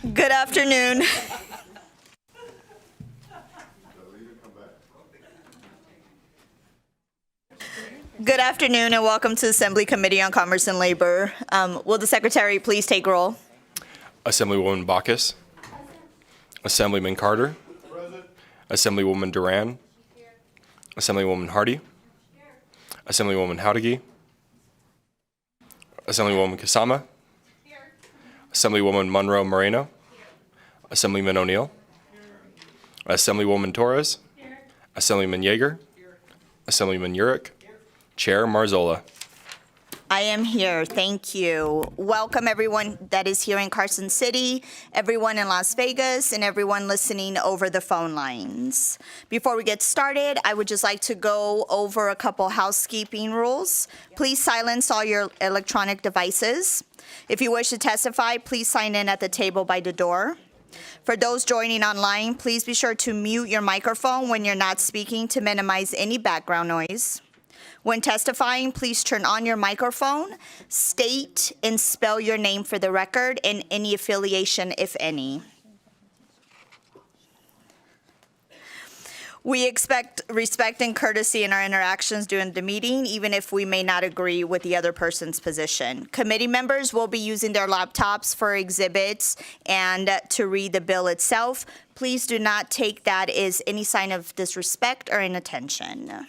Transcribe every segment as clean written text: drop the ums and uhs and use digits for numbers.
Good afternoon. Good afternoon and welcome to the Assembly Committee on Commerce and Labor. Will the Secretary please take roll? Assemblywoman Bacchus. Assemblyman Carter. Present. Assemblywoman Duran. Here. Assemblywoman Hardy. Here. Assemblywoman Howdigi. Assemblywoman Kasama. Here. Assemblywoman Monroe Moreno. Here. Assemblyman O'Neill. Here. Assemblywoman Torres. Here. Assemblyman Yeager. Here. Assemblyman Urick. Here. Chair Marzola. I am here. Thank you. Welcome everyone that is here in Carson City, everyone in Las Vegas, and everyone listening over the phone lines. Before we get started, I would just like to go over a couple housekeeping rules. Please silence all your electronic devices. If you wish to testify, please sign in at the table by the door. For those joining online, please be sure to mute your microphone when you're not speaking to minimize any background noise. When testifying, please turn on your microphone, state and spell your name for the record and any affiliation, if any. We expect respect and courtesy in our interactions during the meeting, even if we may not agree with the other person's position. Committee members will be using their laptops for exhibits and to read the bill itself. Please do not take that as any sign of disrespect or inattention.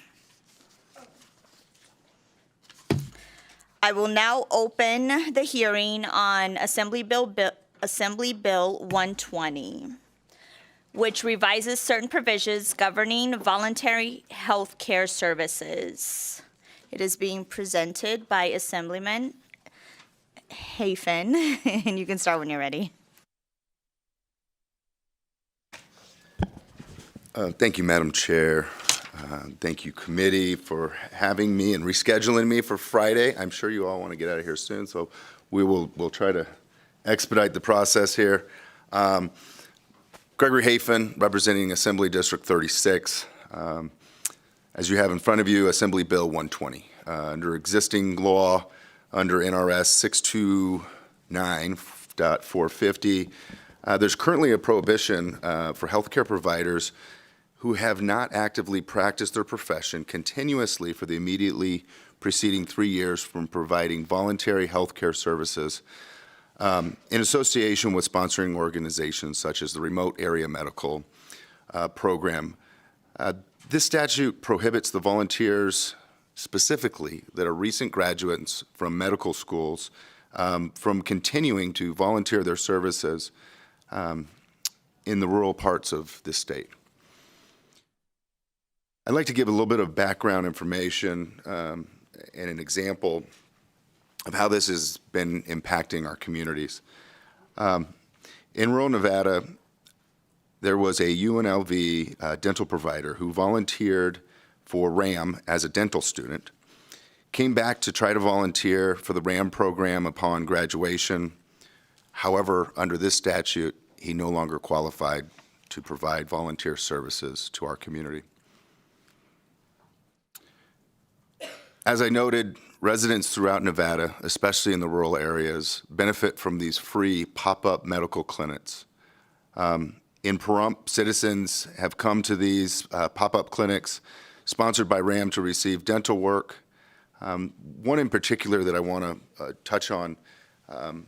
I will now open the hearing on Assembly Bill 120, which revises certain provisions governing voluntary health care services. It is being presented by Assemblyman Hafen, and you can start when you're ready. Thank you, Madam Chair. Thank you, committee, for having me and rescheduling me for Friday. I'm sure you all want to get out of here soon, so we'll try to expedite the process here. Gregory Hafen, representing Assembly District 36. As you have in front of you, Assembly Bill 120. Under existing law, under NRS 629.450, there's currently a prohibition for healthcare providers who have not actively practiced their profession continuously for the immediately preceding 3 years from providing voluntary health care services in association with sponsoring organizations such as the Remote Area Medical Program. This statute prohibits the volunteers specifically that are recent graduates from medical schools from continuing to volunteer their services in the rural parts of this state. I'd like to give a little bit of background information and an example of how this has been impacting our communities. In rural Nevada, there was a UNLV dental provider who volunteered for RAM as a dental student, came back to try to volunteer for the RAM program upon graduation. However, under this statute, he no longer qualified to provide volunteer services to our community. As I noted, residents throughout Nevada, especially in the rural areas, benefit from these free pop-up medical clinics. In Pahrump, citizens have come to these pop-up clinics sponsored by RAM to receive dental work. One in particular that I want to touch on, and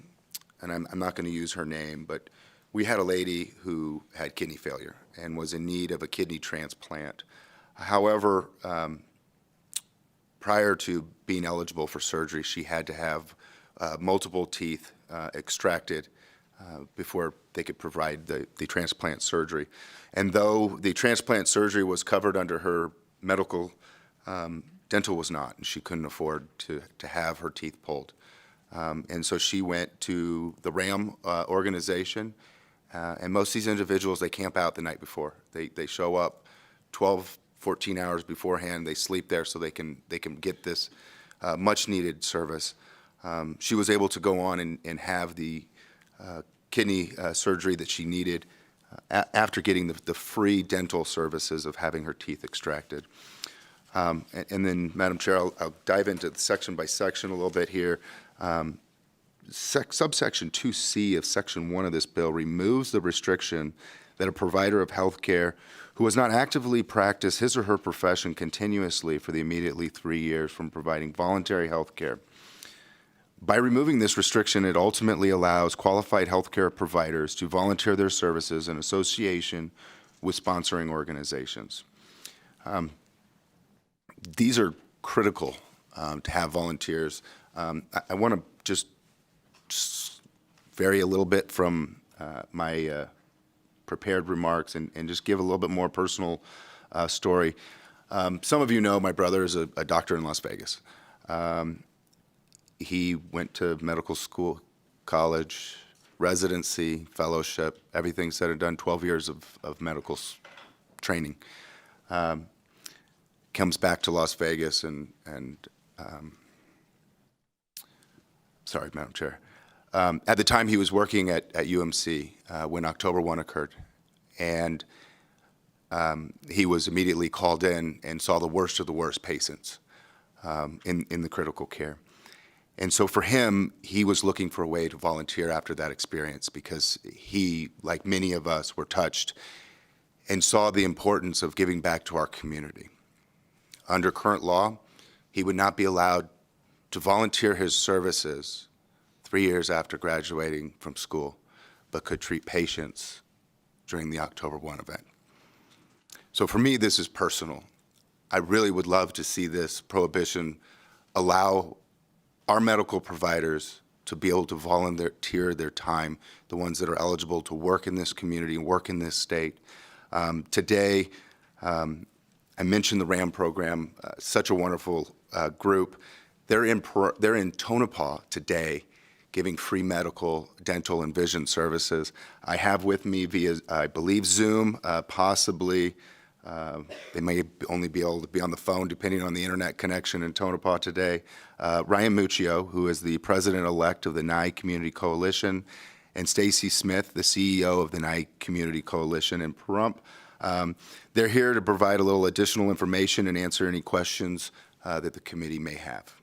I'm not going to use her name, but we had a lady who had kidney failure and was in need of a kidney transplant. However, prior to being eligible for surgery, she had to have multiple teeth extracted before they could provide the transplant surgery. And though the transplant surgery was covered under her medical, dental was not, and she couldn't afford to have her teeth pulled. And so she went to the RAM organization, and most of these individuals, they camp out the night before. They show up 14 hours beforehand. They sleep there so they can get this much needed service. She was able to go on and have the kidney surgery that she needed after getting the free dental services of having her teeth extracted. And then, Madam Chair, I'll dive into section by section a little bit here. subsection 2C of section 1 of this bill removes the restriction that a provider of health care who has not actively practiced his or her profession continuously for the immediately 3 years from providing voluntary health care. By removing this restriction, it ultimately allows qualified healthcare providers to volunteer their services in association with sponsoring organizations. These are critical to have volunteers. I want to just vary a little bit from my prepared remarks and just give a little bit more personal story. Some of you know my brother is a doctor in Las Vegas. He went to medical school, college, residency, fellowship, everything said and done, 12 years of medical training. Comes back to Las Vegas and sorry, Madam Chair. At the time, he was working at UMC when October 1 occurred, and he was immediately called in and saw the worst of the worst patients in the critical care. And so for him, he was looking for a way to volunteer after that experience because he, like many of us, were touched and saw the importance of giving back to our community. Under current law, he would not be allowed to volunteer his services 3 years after graduating from school, but could treat patients during the October 1 event. So for me, this is personal. I really would love to see this prohibition allow our medical providers to be able to volunteer their time, the ones that are eligible to work in this community and work in this state. Today, I mentioned the RAM program, such a wonderful group. They're in Tonopah today, giving free medical, dental, and vision services. I have with me via, I believe, Zoom, possibly. They may only be able to be on the phone, depending on the internet connection in Tonopah today. Ryan Muccio, who is the president-elect of the Nye Community Coalition, and Stacy Smith, the CEO of the Nye Community Coalition in Pahrump. They're here to provide a little additional information and answer any questions that the committee may have.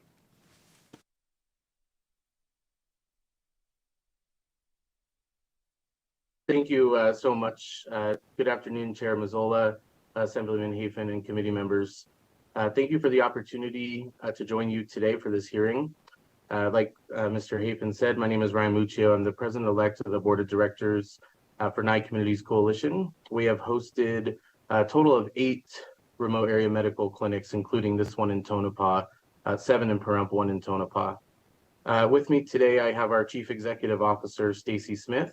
Thank you so much. Good afternoon, Chair Mazzola, Assemblyman Hafen, and committee members. Thank you for the opportunity to join you today for this hearing. Like Mr. Hafen said, my name is Ryan Muccio. I'm the president-elect of the Board of Directors for Nye Communities Coalition. We have hosted a total of 8 remote area medical clinics, including this one in Tonopah, 7 in Pahrump, 1 in Tonopah. With me today, I have our Chief Executive Officer, Stacy Smith,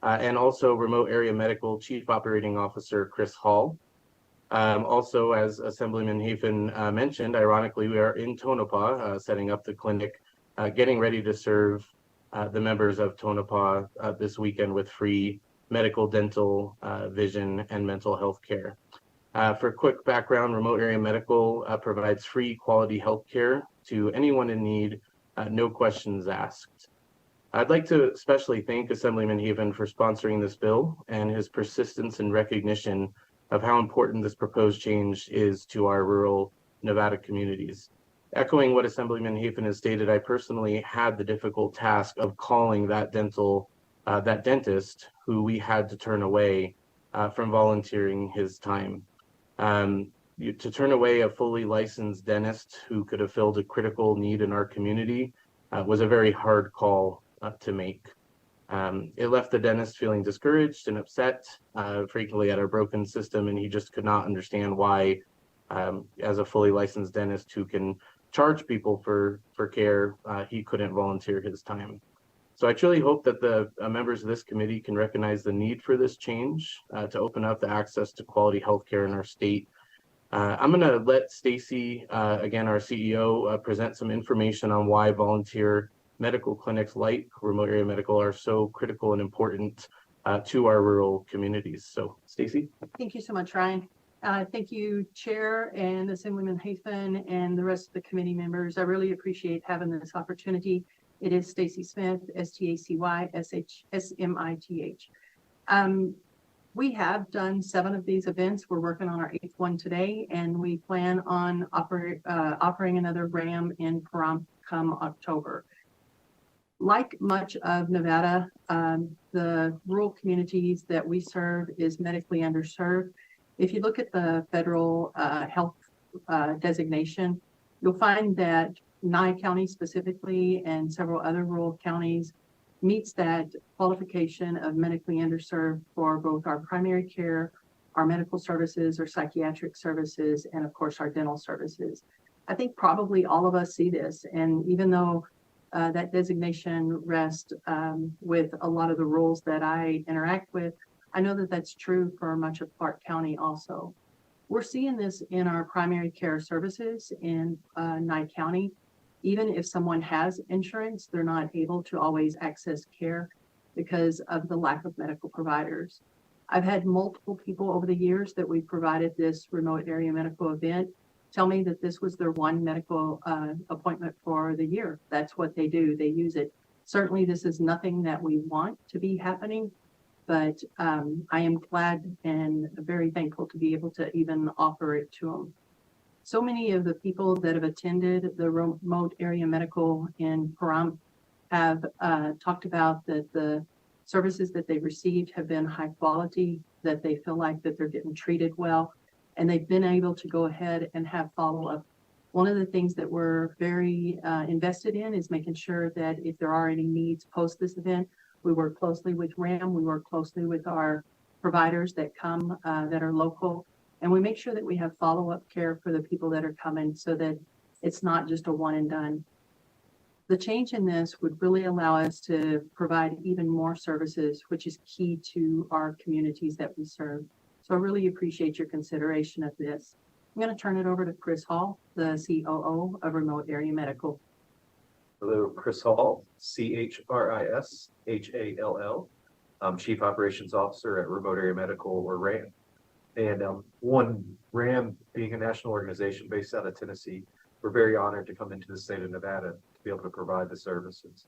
and also Remote Area Medical Chief Operating Officer, Chris Hall. Also, as Assemblyman Hafen mentioned, ironically, we are in Tonopah setting up the clinic, getting ready to serve the members of Tonopah this weekend with free medical, dental, vision, and mental health care. For quick background, Remote Area Medical provides free quality health care to anyone in need, no questions asked. I'd like to especially thank Assemblyman Hafen for sponsoring this bill and his persistence and recognition of how important this proposed change is to our rural Nevada communities. Echoing what Assemblyman Hafen has stated, I personally had the difficult task of calling that dentist who we had to turn away from volunteering his time. To turn away a fully licensed dentist who could have filled a critical need in our community was a very hard call to make. It left the dentist feeling discouraged and upset, frequently at our broken system, and he just could not understand why, as a fully licensed dentist who can charge people for care, he couldn't volunteer his time. So I truly hope that the members of this committee can recognize the need for this change to open up the access to quality healthcare in our state. I'm going to let Stacy, again, our CEO, present some information on why volunteer medical clinics like Remote Area Medical are so critical and important to our rural communities. So, Stacy. Thank you so much, Ryan. Thank you, Chair and Assemblyman Hafen and the rest of the committee members. I really appreciate having this opportunity. It is Stacy Smith, S-T-A-C-Y-S-H-S-M-I-T-H. We have done 7 of these events. We're working on our 8th one today, and we plan on offering another RAM in Pahrump come October. Like much of Nevada, the rural communities that we serve is medically underserved. If you look at the federal health designation, you'll find that Nye County specifically and several other rural counties meets that qualification of medically underserved for both our primary care, our medical services, our psychiatric services, and of course our dental services. I think probably all of us see this, and even though that designation rests with a lot of the rules that I interact with, I know that that's true for much of Clark County also. We're seeing this in our primary care services in Nye County. Even if someone has insurance, they're not able to always access care because of the lack of medical providers. I've had multiple people over the years that we've provided this remote area medical event tell me that this was their one medical appointment for the year. That's what they do. They use it. Certainly, this is nothing that we want to be happening, but I am glad and very thankful to be able to even offer it to them. So many of the people that have attended the remote area medical in Pahrump have talked about that the services that they've received have been high quality, that they feel like that they're getting treated well, and they've been able to go ahead and have follow-up. One of the things that we're very invested in is making sure that if there are any needs post this event, we work closely with RAM, we work closely with our providers that come that are local, and we make sure that we have follow-up care for the people that are coming so that it's not just a one and done. The change in this would really allow us to provide even more services, which is key to our communities that we serve. So I really appreciate your consideration of this. I'm going to turn it over to Chris Hall, the COO of Remote Area Medical. Hello, Chris Hall, CHRISHALL. I'm Chief Operations Officer at Remote Area Medical, or RAM. And RAM being a national organization based out of Tennessee, we're very honored to come into the state of Nevada to be able to provide the services.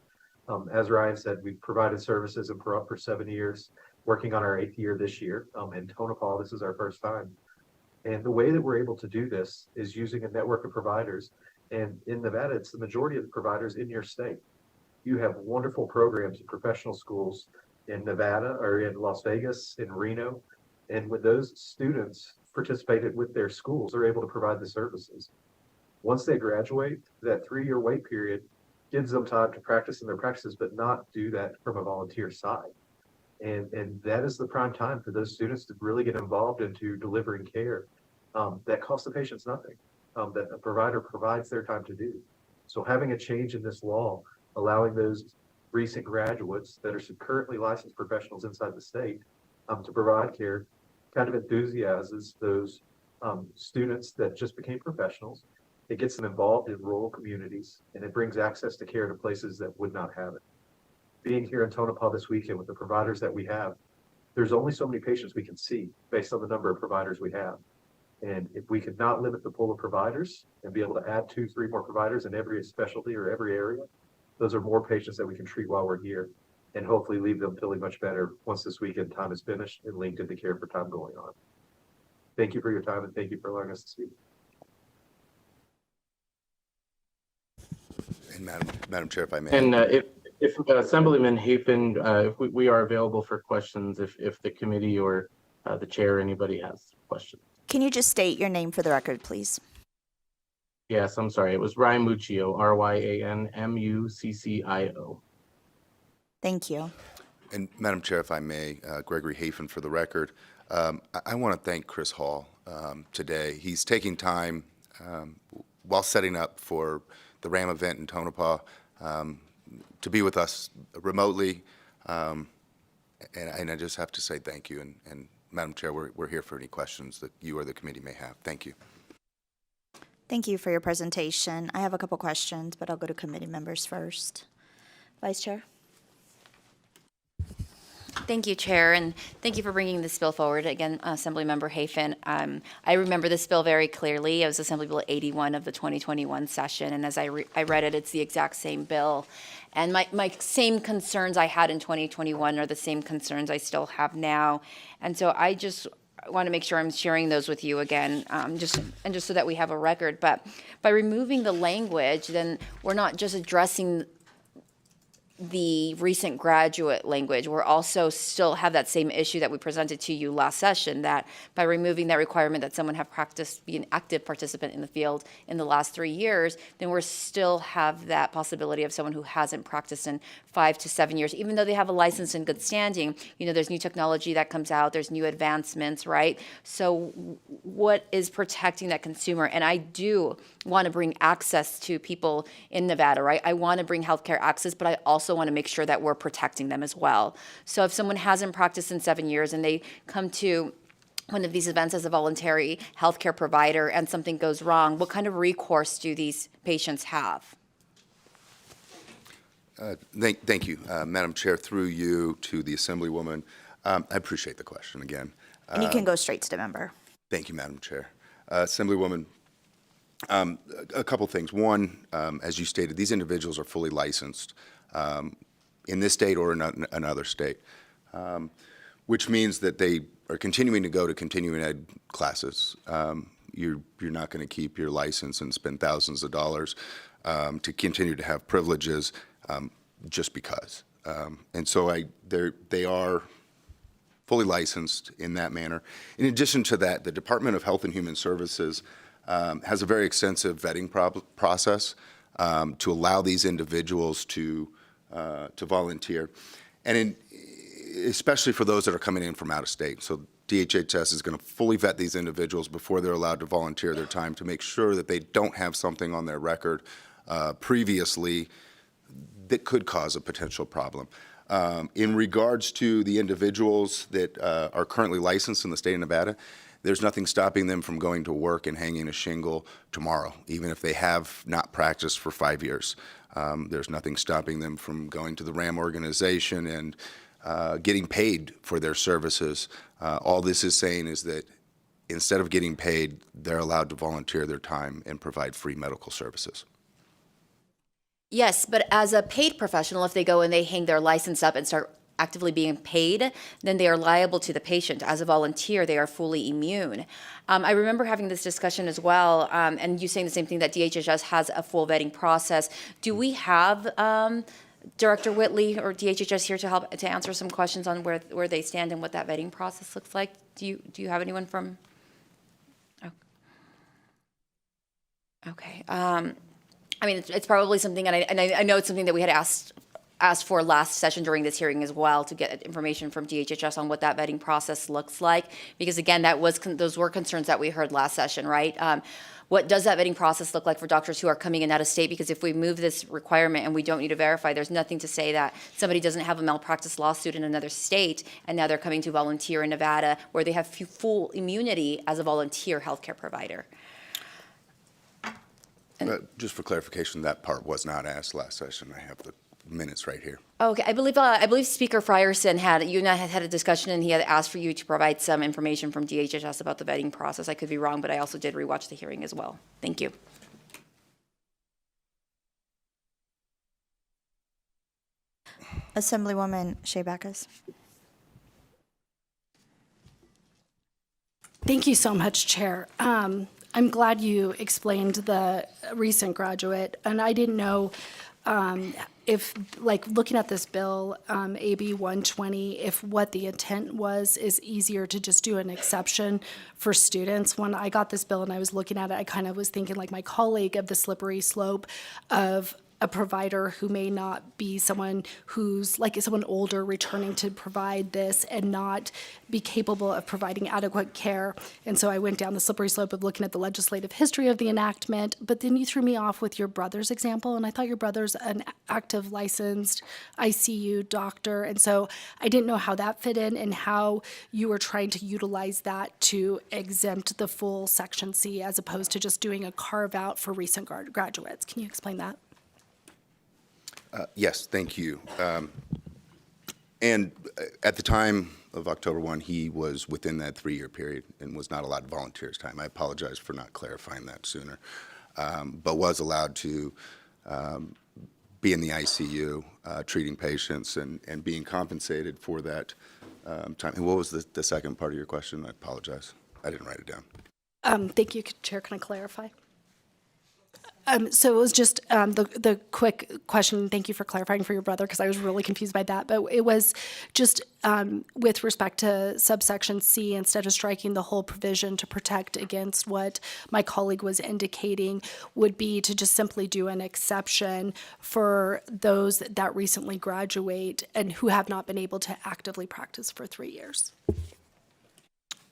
As Ryan said, we've provided services in Pahrump for 7 years, working on our 8th year this year. In Tonopah, this is our first time. And the way that we're able to do this is using a network of providers. And in Nevada, it's the majority of the providers in your state. You have wonderful programs in professional schools in Nevada or in Las Vegas, in Reno. And when those students participated with their schools, they're able to provide the services. Once they graduate, that 3-year wait period gives them time to practice in their practices, but not do that from a volunteer side. And that is the prime time for those students to really get involved into delivering care that costs the patients nothing, that a provider provides their time to do. So having a change in this law, allowing those recent graduates that are currently licensed professionals inside the state to provide care, kind of enthusiasms those students that just became professionals. It gets them involved in rural communities, and it brings access to care to places that would not have it. Being here in Tonopah this weekend with the providers that we have, there's only so many patients we can see based on the number of providers we have. And if we could not limit the pool of providers and be able to add 2, 3 more providers in every specialty or every area, those are more patients that we can treat while we're here and hopefully leave them feeling much better once this weekend time is finished and linked into care for time going on. Thank you for your time and thank you for allowing us to speak. And Madam Chair, if I may. And if Assemblyman Hafen, if we are available for questions, if the committee or the chair, anybody has questions. Can you just state your name for the record, please? Yes, I'm sorry. It was Ryan Muccio, RYANMUCCIO. Thank you. And Madam Chair, if I may, Gregory Hafen for the record. I want to thank Chris Hall today. He's taking time while setting up for the RAM event in Tonopah to be with us remotely. And I just have to say thank you. And Madam Chair, we're here for any questions that you or the committee may have. Thank you. Thank you for your presentation. I have a couple questions, but I'll go to committee members first. Vice Chair. Thank you, Chair, and thank you for bringing this bill forward. Again, Assemblymember Hafen. I remember this bill very clearly. It was Assembly Bill 81 of the 2021 session, and as I read it, it's the exact same bill. And my same concerns I had in 2021 are the same concerns I still have now. And so I just want to make sure I'm sharing those with you again, just so that we have a record. But by removing the language, then we're not just addressing the recent graduate language, we're also still have that same issue that we presented to you last session, that by removing that requirement that someone have practiced, be an active participant in the field in the last 3 years, then we're still have that possibility of someone who hasn't practiced in 5 to 7 years, even though they have a license in good standing. There's new technology that comes out, there's new advancements, right? So what is protecting that consumer? And I do want to bring access to people in Nevada, right? I want to bring healthcare access, but I also want to make sure that we're protecting them as well. So if someone hasn't practiced in 7 years and they come to one of these events as a voluntary healthcare provider and something goes wrong, what kind of recourse do these patients have? Thank you, Madam Chair, through you to the Assemblywoman. I appreciate the question again. And you can go straight to the member. Thank you, Madam Chair. Assemblywoman, a couple things. One, as you stated, these individuals are fully licensed in this state or in another state, which means that they are continuing to go to continuing ed classes. You're not going to keep your license and spend thousands of dollars to continue to have privileges just because. And so they are fully licensed in that manner. In addition to that, the Department of Health and Human Services has a very extensive vetting process to allow these individuals to volunteer, and especially for those that are coming in from out of state. So DHHS is going to fully vet these individuals before they're allowed to volunteer their time to make sure that they don't have something on their record previously that could cause a potential problem. In regards to the individuals that are currently licensed in the state of Nevada, there's nothing stopping them from going to work and hanging a shingle tomorrow, even if they have not practiced for 5 years. There's nothing stopping them from going to the RAM organization and getting paid for their services. All this is saying is that instead of getting paid, they're allowed to volunteer their time and provide free medical services. Yes, but as a paid professional, if they go and they hang their license up and start actively being paid, then they are liable to the patient. As a volunteer, they are fully immune. I remember having this discussion as well, and you saying the same thing, that DHHS has a full vetting process. Do we have Director Whitley or DHHS here to help to answer some questions on where they stand and what that vetting process looks like? Do you have anyone from? Oh. Okay. I mean, it's probably something, and I know it's something that we had asked for last session during this hearing as well, to get information from DHHS on what that vetting process looks like, because again, those were concerns that we heard last session, right? What does that vetting process look like for doctors who are coming in out of state? Because if we move this requirement and we don't need to verify, there's nothing to say that somebody doesn't have a malpractice lawsuit in another state and now they're coming to volunteer in Nevada, where they have full immunity as a volunteer healthcare provider. Just for clarification, that part was not asked last session. I have the minutes right here. Okay, I believe Speaker Frierson had a discussion, and he had asked for you to provide some information from DHHS about the vetting process. I could be wrong, but I also did rewatch the hearing as well. Thank you. Assemblywoman Shea Backus. Thank you so much, Chair. I'm glad you explained the recent graduate, and I didn't know if, like, looking at this bill, AB 120, if what the intent was is easier to just do an exception for students. When I got this bill and I was looking at it, I kind of was thinking, like my colleague, of the slippery slope of a provider who may not be someone who's like someone older returning to provide this and not be capable of providing adequate care. And so I went down the slippery slope of looking at the legislative history of the enactment, but then you threw me off with your brother's example, and I thought your brother's an active licensed ICU doctor, and so I didn't know how that fit in and how you were trying to utilize that to exempt the full Section C as opposed to just doing a carve out for recent graduates. Can you explain that? Yes, thank you. And at the time of October 1, he was within that 3-year period and was not allowed to volunteer his time. I apologize for not clarifying that sooner, but was allowed to be in the ICU treating patients and being compensated for that time. And what was the second part of your question? I apologize. I didn't write it down. Thank you, Chair. Can I clarify? So it was just the quick question. Thank you for clarifying for your brother, because I was really confused by that. But it was just with respect to subsection C, instead of striking the whole provision to protect against what my colleague was indicating, would be to just simply do an exception for those that recently graduate and who have not been able to actively practice for 3 years.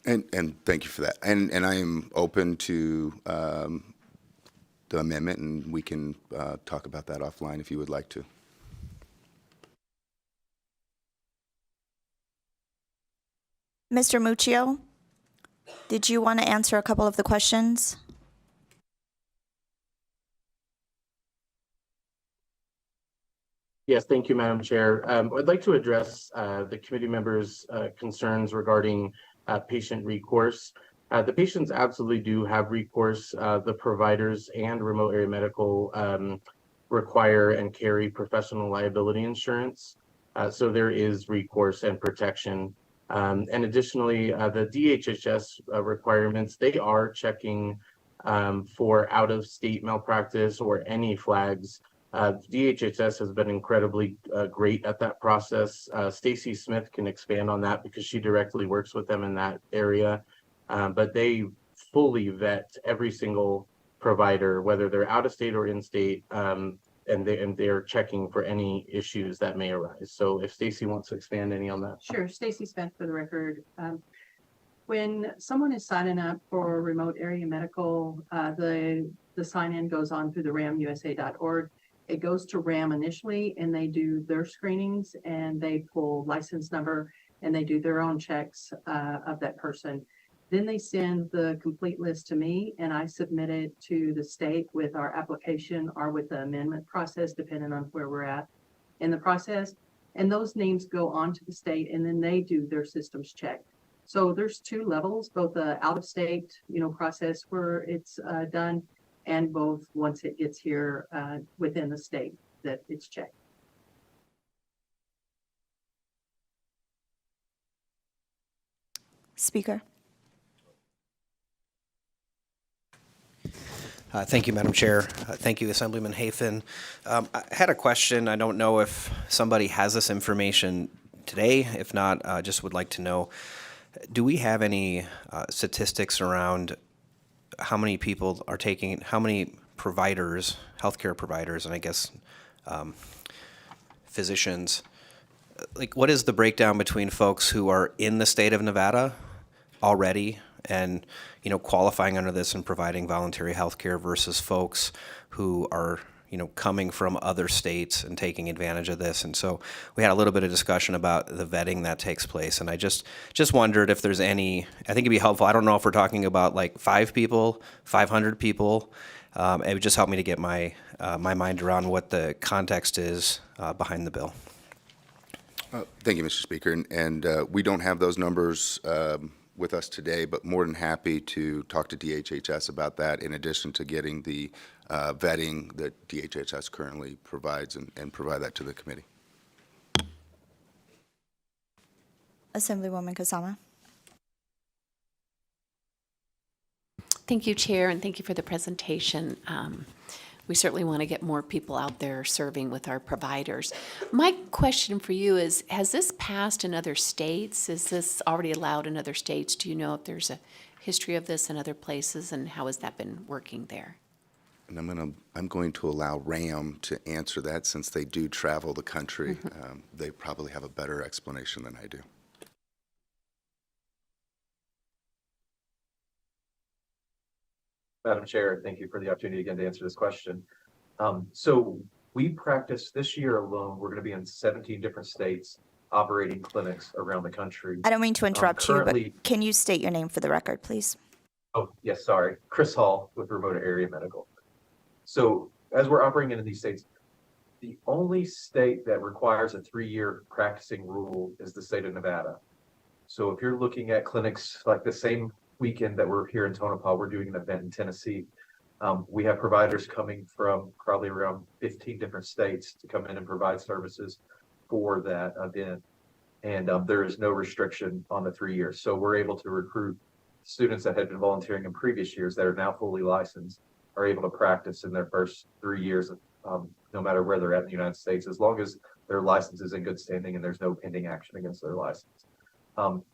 And thank you for that. And I am open to the amendment, and we can talk about that offline if you would like to. Mr. Muccio, did you want to answer a couple of the questions? Yes, thank you, Madam Chair. I'd like to address the committee members' concerns regarding patient recourse. The patients absolutely do have recourse. The providers and remote area medical require and carry professional liability insurance. So there is recourse and protection. And additionally, the DHHS requirements, they are checking for out-of-state malpractice or any flags. DHHS has been incredibly great at that process. Stacy Smith can expand on that because she directly works with them in that area. But they fully vet every single provider, whether they're out of state or in state, and they're checking for any issues that may arise. So if Stacy wants to expand any on that. Sure, Stacy Smith for the record. When someone is signing up for remote area medical, the sign-in goes on through the ramusa.org. It goes to RAM initially, and they do their screenings, and they pull license number, and they do their own checks of that person. Then they send the complete list to me, and I submit it to the state with our application or with the amendment process, depending on where we're at in the process. And those names go on to the state, and then they do their systems check. So there's 2 levels, both the out-of-state, process where it's done, and both once it gets here within the state that it's checked. Speaker. Thank you, Madam Chair. Thank you, Assemblyman Hafen. I had a question. I don't know if somebody has this information today. If not, just would like to know, do we have any statistics around how many people are taking, how many providers, healthcare providers, and I guess physicians, like what is the breakdown between folks who are in the state of Nevada already and qualifying under this and providing voluntary health care versus folks who are coming from other states and taking advantage of this? And so we had a little bit of discussion about the vetting that takes place, and I just wondered if there's any. I think it'd be helpful. I don't know if we're talking about like 5 people, 500 people. It would just help me to get my mind around what the context is behind the bill. Thank you, Mr. Speaker. And we don't have those numbers with us today, but more than happy to talk to DHHS about that, in addition to getting the vetting that DHHS currently provides and provide that to the committee. Assemblywoman Kasama. Thank you, Chair, and thank you for the presentation. We certainly want to get more people out there serving with our providers. My question for you is, has this passed in other states? Is this already allowed in other states? Do you know if there's a history of this in other places, and how has that been working there? And I'm going to allow RAM to answer that, since they do travel the country. They probably have a better explanation than I do. Madam Chair, thank you for the opportunity again to answer this question. So we practice this year alone, we're going to be in 17 different states operating clinics around the country. I don't mean to interrupt you, but can you state your name for the record, please? Oh, yes, sorry. Chris Hall with Remote Area Medical. So as we're operating in these states, the only state that requires a 3-year practicing rule is the state of Nevada. So if you're looking at clinics like the same weekend that we're here in Tonopah, we're doing an event in Tennessee. We have providers coming from probably around 15 different states to come in and provide services for that event. And there is no restriction on the 3 years. So we're able to recruit students that had been volunteering in previous years that are now fully licensed are able to practice in their first 3 years, no matter where they're at in the United States, as long as their license is in good standing and there's no pending action against their license.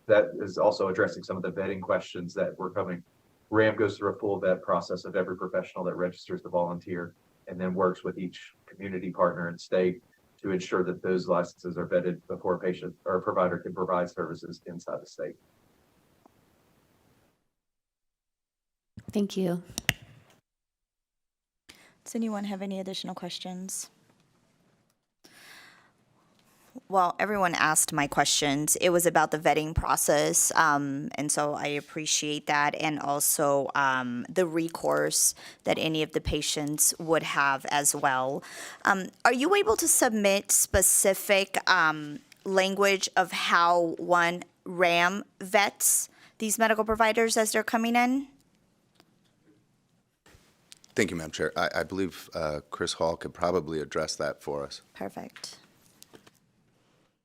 That is also addressing some of the vetting questions that were coming. RAM goes through a full vet process of every professional that registers to volunteer, and then works with each community partner and state to ensure that those licenses are vetted before a patient or a provider can provide services inside the state. Thank you. Does anyone have any additional questions? Well, everyone asked my questions. It was about the vetting process, and so I appreciate that, and also the recourse that any of the patients would have as well. Are you able to submit specific language of how one RAM vets these medical providers as they're coming in? Thank you, Madam Chair. I believe Chris Hall could probably address that for us. Perfect.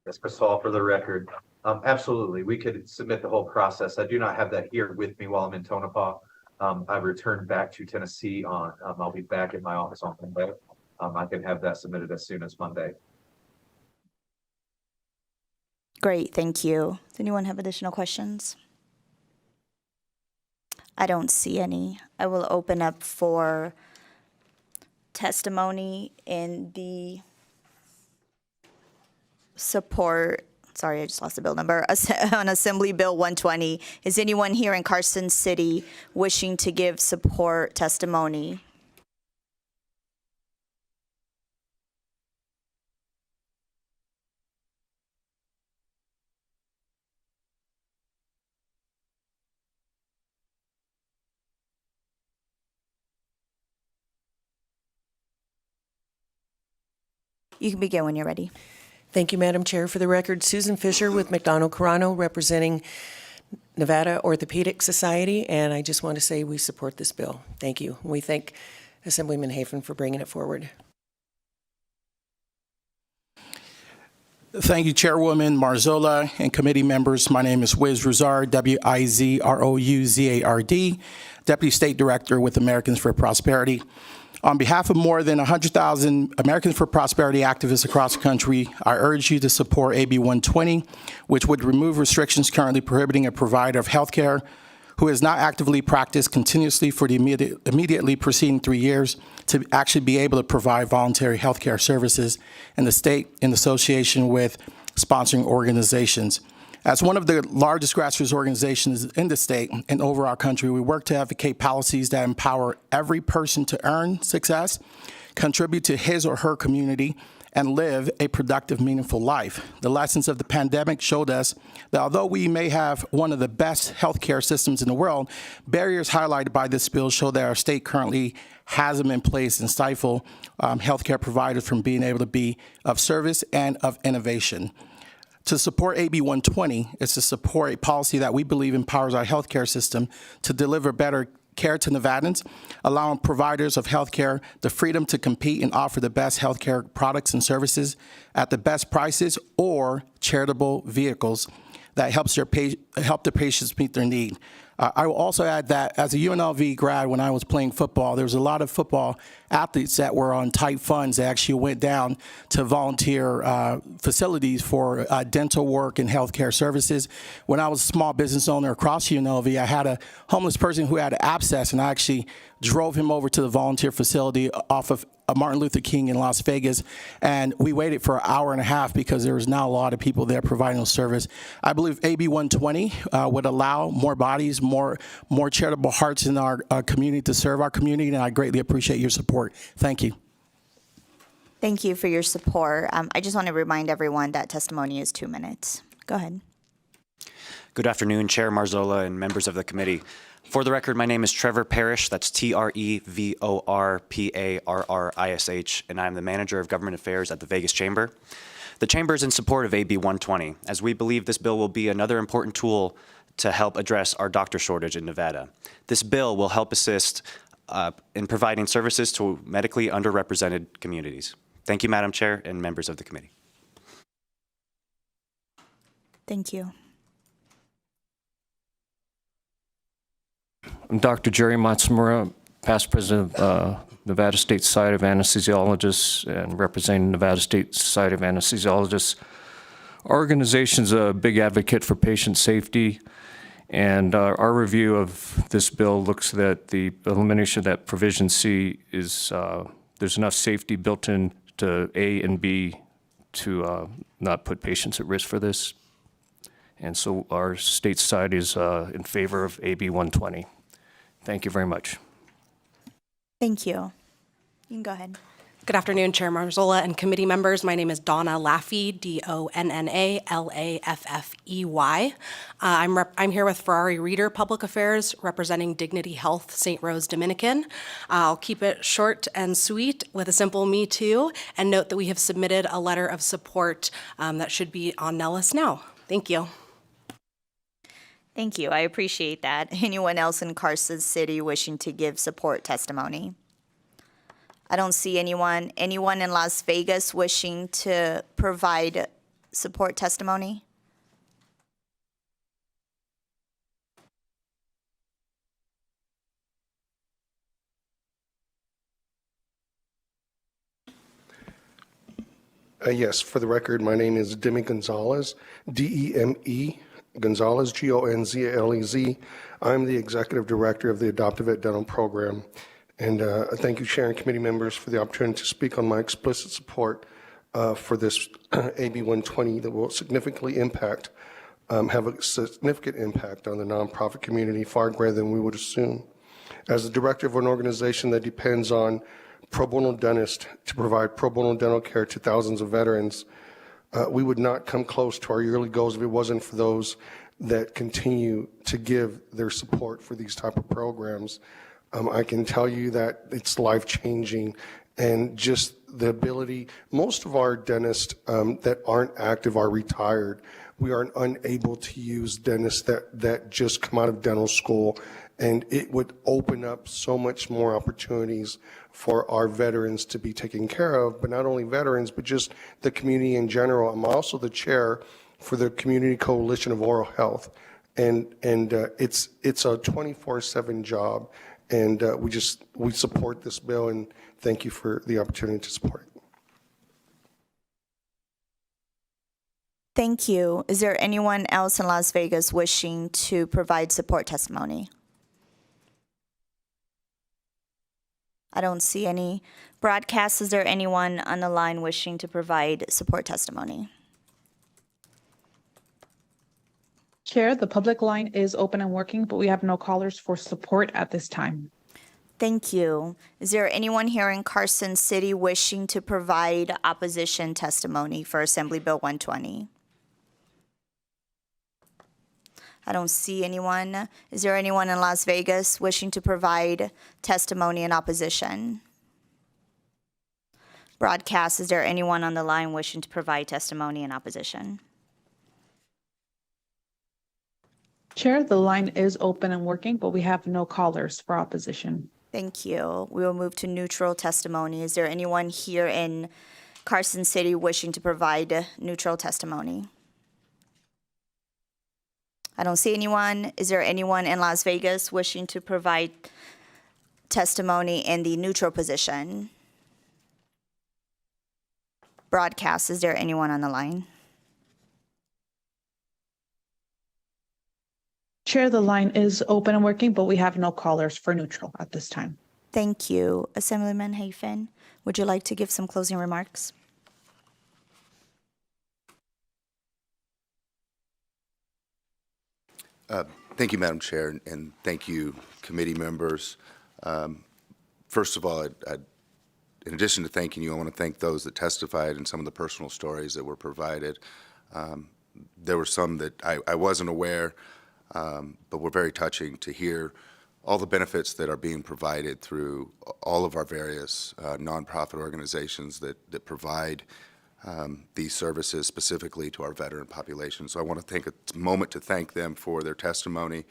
Yes, Chris Hall for the record. Absolutely, we could submit the whole process. I do not have that here with me while I'm in Tonopah. I've returned back to Tennessee on, I'll be back in my office on Monday. I can have that submitted as soon as Monday. Great, thank you. Does anyone have additional questions? I don't see any. I will open up for testimony in the support, sorry, I just lost the bill number, on Assembly Bill 120. Is anyone here in Carson City wishing to give support testimony? You can begin when you're ready. Thank you, Madam Chair. For the record, Susan Fisher with McDonald Carano, representing Nevada Orthopedic Society, and I just want to say we support this bill. Thank you. We thank Assemblyman Hafen for bringing it forward. Thank you, Chairwoman Marzola and committee members. My name is Wiz Rouzard, W-I-Z-R-O-U-Z-A-R-D, Deputy State Director with Americans for Prosperity. On behalf of more than 100,000 Americans for Prosperity activists across the country, I urge you to support AB 120, which would remove restrictions currently prohibiting a provider of health care who has not actively practiced continuously for the immediately preceding 3 years to actually be able to provide voluntary health care services in the state in association with sponsoring organizations. As one of the largest grassroots organizations in the state and over our country, we work to advocate policies that empower every person to earn success, contribute to his or her community, and live a productive, meaningful life. The lessons of the pandemic showed us that although we may have one of the best healthcare systems in the world, barriers highlighted by this bill show that our state currently has them in place and stifle healthcare providers from being able to be of service and of innovation. To support AB 120 is to support a policy that we believe empowers our healthcare system to deliver better care to Nevadans, allowing providers of healthcare the freedom to compete and offer the best healthcare products and services at the best prices or charitable vehicles that help the patients meet their need. I will also add that as a UNLV grad, when I was playing football, there was a lot of football athletes that were on tight funds that actually went down to volunteer facilities for dental work and healthcare services. When I was a small business owner across UNLV, I had a homeless person who had an abscess, and I actually drove him over to the volunteer facility off of Martin Luther King in Las Vegas, and we waited for an hour and a half because there was not a lot of people there providing those service. I believe AB 120 would allow more bodies, more charitable hearts in our community to serve our community, and I greatly appreciate your support. Thank you. Thank you for your support. I just want to remind everyone that testimony is 2 minutes. Go ahead. Good afternoon, Chair Marzola and members of the committee. For the record, my name is Trevor Parrish, that's Trevorparrish, and I'm the Manager of Government Affairs at the Vegas Chamber. The Chamber is in support of AB 120, as we believe this bill will be another important tool to help address our doctor shortage in Nevada. This bill will help assist in providing services to medically underrepresented communities. Thank you, Madam Chair and members of the committee. Thank you. I'm Dr. Jerry Matsumura, past president of Nevada State Society of Anesthesiologists and representing Nevada State Society of Anesthesiologists. Our organization's a big advocate for patient safety, and our review of this bill looks at the elimination of that provision C is there's enough safety built into A and B to not put patients at risk for this. And so our state society is in favor of AB 120. Thank you very much. Thank you. You can go ahead. Good afternoon, Chair Marzola and committee members. My name is Donna Laffey, D-O-N-N-A-L-A-F-F-E-Y. I'm here with Ferrari Reader Public Affairs, representing Dignity Health St. Rose Dominican. I'll keep it short and sweet with a simple me too, and note that we have submitted a letter of support that should be on Nellis now. Thank you. Thank you. I appreciate that. Anyone else in Carson City wishing to give support testimony? I don't see anyone. Anyone in Las Vegas wishing to provide support testimony? Yes, for the record, my name is Demi Gonzalez, D-E-M-E, Gonzalez, G-O-N-Z-A-L-E-Z. I'm the Executive Director of the Adoptive Ed Dental Program. And thank you, Chair and committee members, for the opportunity to speak on my explicit support for this AB 120 that will significantly impact, have a significant impact on the nonprofit community, far greater than we would assume. As the director of an organization that depends on pro bono dentists to provide pro bono dental care to thousands of veterans, we would not come close to our yearly goals if it wasn't for those that continue to give their support for these type of programs. I can tell you that it's life-changing, and just the ability, most of our dentists that aren't active are retired. We are unable to use dentists that just come out of dental school, and it would open up so much more opportunities for our veterans to be taken care of, but not only veterans, but just the community in general. I'm also the chair for the Community Coalition of Oral Health, and it's a 24/7 job. And we support this bill, and thank you for the opportunity to support it. Thank you. Is there anyone else in Las Vegas wishing to provide support testimony? I don't see any. Broadcast, is there anyone on the line wishing to provide support testimony? Chair, the public line is open and working, but we have no callers for support at this time. Thank you. Is there anyone here in Carson City wishing to provide opposition testimony for Assembly Bill 120? I don't see anyone. Is there anyone in Las Vegas wishing to provide testimony in opposition? Broadcast, is there anyone on the line wishing to provide testimony in opposition? Chair, the line is open and working, but we have no callers for opposition. Thank you. We will move to neutral testimony. Is there anyone here in Carson City wishing to provide neutral testimony? I don't see anyone. Is there anyone in Las Vegas wishing to provide testimony in the neutral position? Broadcast, is there anyone on the line? Chair, the line is open and working, but we have no callers for neutral at this time. Thank you. Assemblyman Hafen, would you like to give some closing remarks? Thank you, Madam Chair, and thank you, committee members. First of all, in addition to thanking you, I want to thank those that testified and some of the personal stories that were provided. There were some that I wasn't aware, but were very touching to hear all the benefits that are being provided through all of our various nonprofit organizations that provide these services specifically to our veteran population. So I want to take a moment to thank them for their testimony.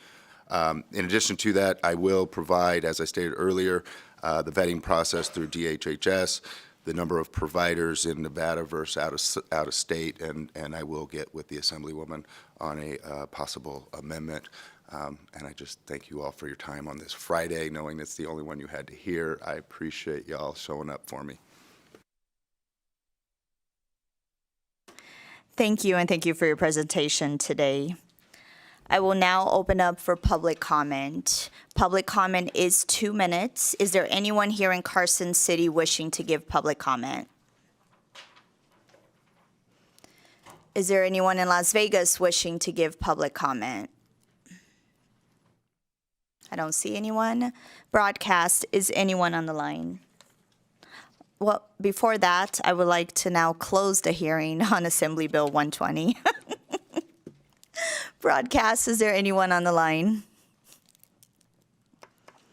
In addition to that, I will provide, as I stated earlier, the vetting process through DHHS, the number of providers in Nevada versus out of state, and I will get with the Assemblywoman on a possible amendment And I just thank you all for your time on this Friday, knowing it's the only one you had to hear. I appreciate y'all showing up for me. Thank you, and thank you for your presentation today. I will now open up for public comment. Public comment is 2 minutes. Is there anyone here in Carson City wishing to give public comment? Is there anyone in Las Vegas wishing to give public comment? I don't see anyone. Broadcast, is anyone on the line? Well, before that, I would like to now close the hearing on Assembly Bill 120. Broadcast, is there anyone on the line?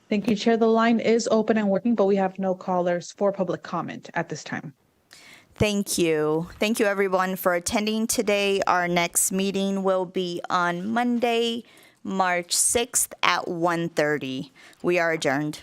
Thank you, Chair. The line is open and working, but we have no callers for public comment at this time. Thank you. Thank you, everyone, for attending today. Our next meeting will be on Monday, March 6th at 1:30. We are adjourned.